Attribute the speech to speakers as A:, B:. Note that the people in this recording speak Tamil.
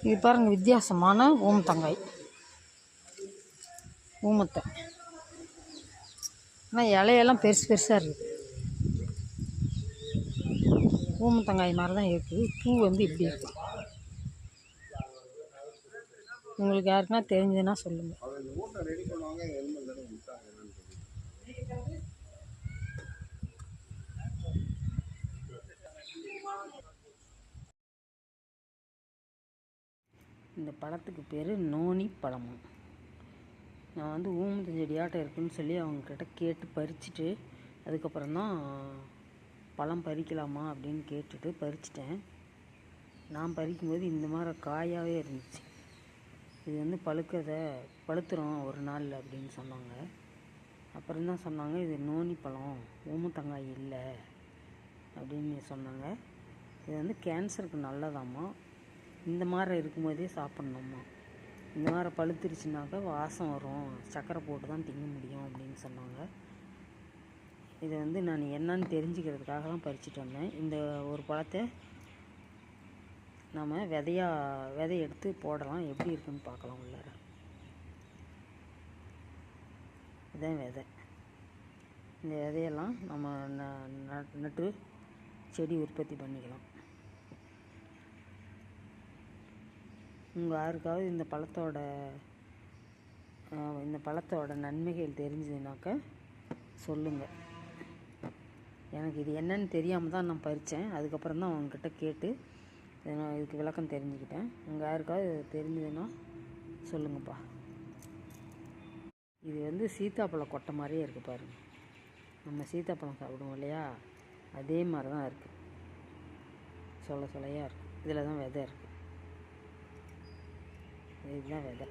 A: இது பாருங்கள், வித்தியாசமான ஊமத்தங்காய். ஊமத்தை ஆனால் இலையெல்லாம் பெருசு பெருசாக இருக்குது. ஊமத்தங்காய் மாதிரி தான் இருக்குது. பூ வந்து இப்படி இருக்குது. உங்களுக்கு யாருக்குன்னா தெரிஞ்சதுன்னா சொல்லுங்கள். இந்த பழத்துக்கு பேர் நோனி பழமும். நான் வந்து ஊமத்தை செடியாட்டம் இருக்குதுன்னு சொல்லி அவங்கக்கிட்ட கேட்டு பறிச்சுட்டு அதுக்கப்புறம் தான் பழம் பறிக்கலாமா அப்படின்னு கேட்டுட்டு பறிச்சிட்டேன். நான் பறிக்கும்போது இந்த மாதிரி காயாகவே இருந்துச்சு. இது வந்து பழுத்துரும் ஒரு நாள் அப்படின்னு சொன்னாங்க. அப்புறம் தான் சொன்னாங்க இது நோனி பழம், ஊமத்தங்காய் இல்லை அப்படின்னு சொன்னாங்க. இது வந்து கேன்சருக்கு நல்லதாம்மா. இந்த மாதிரி இருக்கும்போதே சாப்பிட்ணுமா. இந்த மாதிரி பழுத்துருச்சுனாக்கா வாசம் வரும், சர்க்கரை போட்டு தான் திங்க முடியும் அப்படின்னு சொன்னாங்க. இதை வந்து நான் என்னன்னு தெரிஞ்சுக்கிறதுக்காக தான் பறிச்சுட்டு வந்தேன். இந்த ஒரு பழத்தை நம்ம விதை எடுத்து போடலாம், எப்படி இருக்குன்னு பார்க்கலாம். உள்ளார இதான் விதை. இந்த விதையெல்லாம் நம்ம நட்டு செடி உற்பத்தி பண்ணிக்கலாம். உங்கள் யாருக்காவது இந்த பழத்தோட நன்மைகள் தெரிஞ்சதுனாக்கா சொல்லுங்கள். எனக்கு இது என்னன்னு தெரியாமல் தான் நான் பறித்தேன். அதுக்கப்புறம் தான் அவங்கக்கிட்ட கேட்டு நான் இதுக்கு விளக்கம் தெரிஞ்சுக்கிட்டேன். உங்கள் யாருக்காவது தெரிஞ்சதுன்னா சொல்லுங்கப்பா. இது வந்து சீத்தாப்பழம் கொட்டை மாதிரியே இருக்குது பாருங்கள். நம்ம சீத்தாப்பழம் சாப்பிடுவோம் இல்லையா, அதே மாதிரி தான் இருக்குது. சொலையாக இருக்குது. இதில் தான் விதை இருக்குது. இதுதான் விதை.